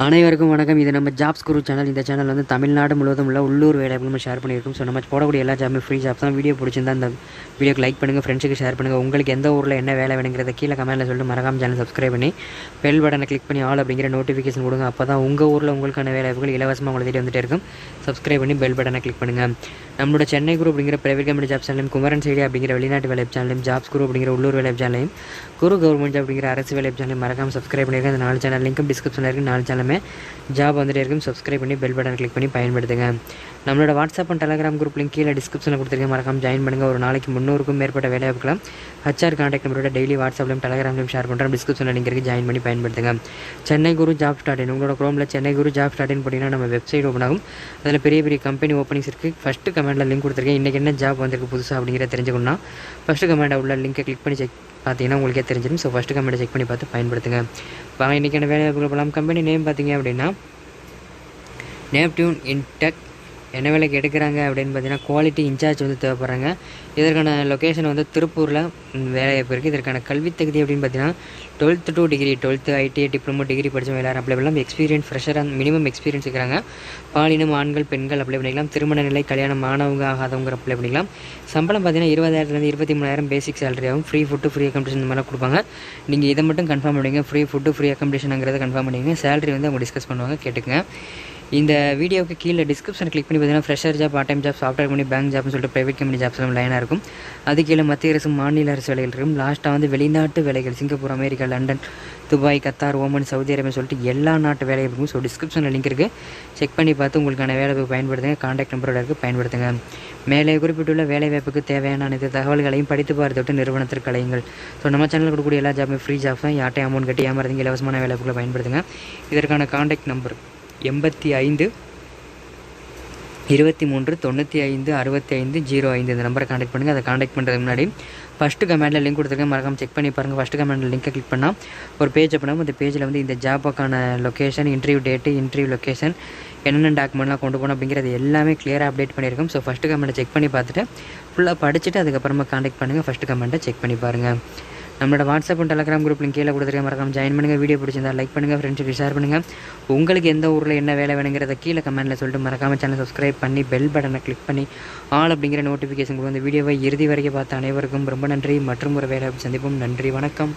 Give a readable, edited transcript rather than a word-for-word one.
அனைவருக்கும் வணக்கம். இது நம்ம ஜாப்ஸ் குரு சேனல். இந்த சேனல் வந்து தமிழ்நாடு முழுவதும் உள்ள உள்ளூர் வேலைவாய்ப்பு நம்ம ஷேர் பண்ணியிருக்கோம். ஸோ நம்ம போடக்கூடிய எல்லா ஜாப்புமே ஃப்ரீ ஜாப்ஸ் தான். வீடியோ பிடிச்சிருந்தா அந்த வீடியோக்கு லைக் பண்ணுங்கள், ஃப்ரெண்ட்ஸுக்கு ஷேர் பண்ணுங்கள். உங்களுக்கு எந்த ஊரில் என்ன வேலை வேணுங்கிறத கீழே கமெண்ட்டில் சொல்லிட்டு மறக்காம சேனல் சப்ஸ்கிரைப் பண்ணி பெல் பட்டனை கிளிக் பண்ணி ஆல் அப்படிங்கிற நோட்டிஃபிகேஷன் கொடுங்க. அப்போ தான் உங்கள் ஊரில் உங்களுக்கான வேலைவாய்ப்புகள் இலவசமாக உங்களை தேடி வந்துட்டே இருக்கும். சப்ஸ்கிரைப் பண்ணி பெல் பட்டனை கிளிக் பண்ணுங்கள். நம்மளோட சென்னை குரு அப்படிங்கிற பிரைவேட் கம்பெனி ஜாப் சேனலையும், குமரன் சைடி அப்படிங்கிற வெளிநாட்டு வேலைவாய்ப்பு சேனலையும், ஜாப்ஸ் குரு அப்படிங்கிற உள்ளூர் வேலைவாய்ப்பு சேனலையும், குரு கவர்மெண்ட் ஜாப் அப்படிங்கிற அரசு வேலைவாய்ப்பு சேனலையும் மறக்காம சப்ஸ்கிரைப் பண்ணியிருக்கேன். அந்த 4 சேனல் லிங்க்கும் டிஸ்கிரிப்ஷனில் இருக்குது. 4 சேனலுமே ஜாப் வந்துட்டு இருக்கும். சப்ஸ்கிரைப் பண்ணி பெல் பட்டன் கிளிக் பண்ணி பயன்படுத்துங்க. நம்மளோட WhatsApp and Telegram group link கீழே டிஸ்கிரிப்ஷனில் கொடுத்துருக்கேன். மறக்காம ஜாயின் பண்ணுங்கள். ஒரு நாளைக்கு 300க்கும் மேற்பட்ட வேலைவாய்ப்புகளும் HR கான்டாக்ட் நம்பரோட டெய்லி வாட்ஸ்அப்லையும் டெலிகிராம்லையும் ஷேர் பண்ணுறோம். டிஸ்கிரிப்ஷனில் லிங்க் இருக்குது, ஜாயின் பண்ணி பயன்படுத்துங்க. சென்னை குரு ஜாப் ஸ்டார்ட் இன் உங்களோட குரோமில் சென்னை குரு ஜாப் ஸ்டார்ட் இன் போட்டிங்கன்னா நம்ம வெப்சைட் ஓப்பன் ஆகும். அதில் பெரிய பெரிய கம்பெனி ஓப்பனிங்ஸ் இருக்குது. ஃபஸ்ட்டு கமெண்ட்டில் லிங்க் கொடுத்துருக்கேன். இன்றைக்கி என்ன ஜாப் வந்திருக்கு புதுசாக அப்படிங்கிறத தெரிஞ்சுக்கணும்னா ஃபஸ்ட்டு கமெண்ட்டில் உள்ள லிங்கை கிளிக் பண்ணி செக் பார்த்தீங்கன்னா உங்களுக்கே தெரிஞ்சிடும். ஸோ ஃபஸ்ட்டு கமெண்ட்டை செக் பண்ணி பார்த்து பயன்படுத்துங்க. வாங்க இன்றைக்கான வேலைவாய்ப்புகள் போகலாம். கம்பெனி நேம் பார்த்தீங்க அப்படின்னா நேப்டியூன் இன்டெக். என்ன வேலைக்கு எடுக்கிறாங்க அப்படின்னு பார்த்தீங்கன்னா குவாலிட்டி இன்சார்ஜ் வந்து தேவைப்படுறாங்க. இதற்கான லொக்கேஷன் வந்து திருப்பூரில் வேலைவாய்ப்பு இருக்குது. இதற்கான கல்வி தகுதி அப்படின்னு பார்த்தீங்கன்னா 12th to degree, 12th ITI diploma degree படித்தவங்க எல்லாரும் அப்ளை பண்ணலாம். Experience fresher and minimum experience இருக்கிறாங்க. பாலினம் ஆண்கள் பெண்கள் அப்ளை பண்ணிக்கலாம். திருமண நிலை கல்யாணம் ஆனவங்க ஆகாதவங்க அப்ளை பண்ணிக்கலாம். சம்பளம் பார்த்தீங்கன்னா 20,000 23,000 பேசிக் சேலரி ஆகும். ஃப்ரீ ஃபுட்டு ஃப்ரீ அக்கமடேஷன் இந்த மாதிரிலாம் கொடுப்பாங்க. நீங்கள் இதை மட்டும் கன்ஃபார்ம் பண்ணுவீங்க. ஃப்ரீ ஃபுட்டு ஃப்ரீ அக்கமடேஷனுங்கிறத கன்ஃபார்ம் பண்ணுவீங்க. சேலரி வந்து அவங்க டிஸ்கஸ் பண்ணுவாங்க, கேட்டுக்குங்க. இந்த வீடியோவுக்கு கீழே டிஸ்கிரிப்ஷன் கிளிக் பண்ணி பார்த்தீங்கன்னா fresher job, part time job, software company, bank ஜாப்னு சொல்லிட்டு ப்ரைவேட் கம்பெனி ஜாப்ஸ் எல்லாம் லைனாக இருக்கும். அது கீழே மத்திய அரசு மாநில அரசு வேலைகள் இருக்கும். லாஸ்ட்டாக வந்து வெளிநாட்டு வேலைகள் Singapore, America, London, Dubai, Qatar, Oman, Saudi Arabia சொல்லிட்டு எல்லா நாட்டு வேலைகள் இருக்கும். ஸோ டிஸ்கிரிப்ஷனில் லிங்க் இருக்குது, செக் பண்ணி பார்த்து உங்களுக்கான வேலைவாய்ப்பு பயன்படுத்துங்க. கான்டாக்ட் நம்பரோட இருக்குது, பயன்படுத்துங்க. மேலே குறிப்பிட்டுள்ள வேலைவாய்ப்புக்கு தேவையான அனைத்து தகவல்களையும் படித்து பார்த்துவிட்டு நிறுவனத்திற்கு அழையுங்கள். ஸோ நம்ம சேனலில் கொடுக்கக்கூடிய எல்லா ஜாப்புமே ஃப்ரீ ஜாப்ஸ் தான். யார்ட்டையும் அமௌண்ட் கட்டி ஏமாறதுங்க. இலவசமான வேலைவாய்ப்புகளை பயன்படுத்துங்க. இதற்கான கான்டாக்ட் நம்பர் 85 23 95 65 05. இந்த நம்பரை கான்டாக்ட் பண்ணுங்கள். அதை கான்டாக்ட் பண்ணுறதுக்கு முன்னாடி ஃபஸ்ட்டு கமெண்ட்டில் லிங்க் கொடுத்துருக்கேன், மறக்காம செக் பண்ணி பாருங்கள். ஃபஸ்ட்டு கமெண்ட்டில் லிங்கை கிளிக் பண்ணால் ஒரு பேஜ் பண்ணாமல் அந்த பேஜில் வந்து இந்த ஜாப்புக்கான location, interview date, interview location, என்னென்ன டாக்குமெண்ட்லாம் கொண்டு போகணும் அப்படிங்கிறது எல்லாமே கிளியராக அப்டேட் பண்ணியிருக்கோம். ஸோ ஃபஸ்ட்டு கமெண்ட்டை செக் பண்ணி பார்த்துட்டு ஃபுல்லாக படிச்சுட்டு அதுக்கப்புறமா கான்டாக்ட் பண்ணுங்கள். ஃபஸ்ட்டு கமெண்ட்டை செக் பண்ணி பாருங்கள். நம்மளோட WhatsApp and Telegram group link கீழே கொடுத்துருக்கேன், மறக்காம ஜாயின் பண்ணுங்கள். வீடியோ பிடிச்சிருந்தா லைக் பண்ணுங்கள், ஃப்ரெண்ட்ஸுக்கு ஷேர் பண்ணுங்கள். உங்களுக்கு எந்த ஊரில் என்ன வேலை வேணுங்கிறத கீழே கமெண்ட்டில் சொல்லிட்டு மறக்காம சேனல் சப்ஸ்கிரைப் பண்ணி பெல் பட்டனை கிளிக் பண்ணி ஆல் அப்படிங்கிற நோட்டிஃபிகேஷன் கொடுங்க. இந்த வீடியோவை இறுதி வரைக்கும் பார்த்த அனைவருக்கும் ரொம்ப நன்றி. மற்றும் ஒரு வேலை சந்திப்போம். நன்றி, வணக்கம்.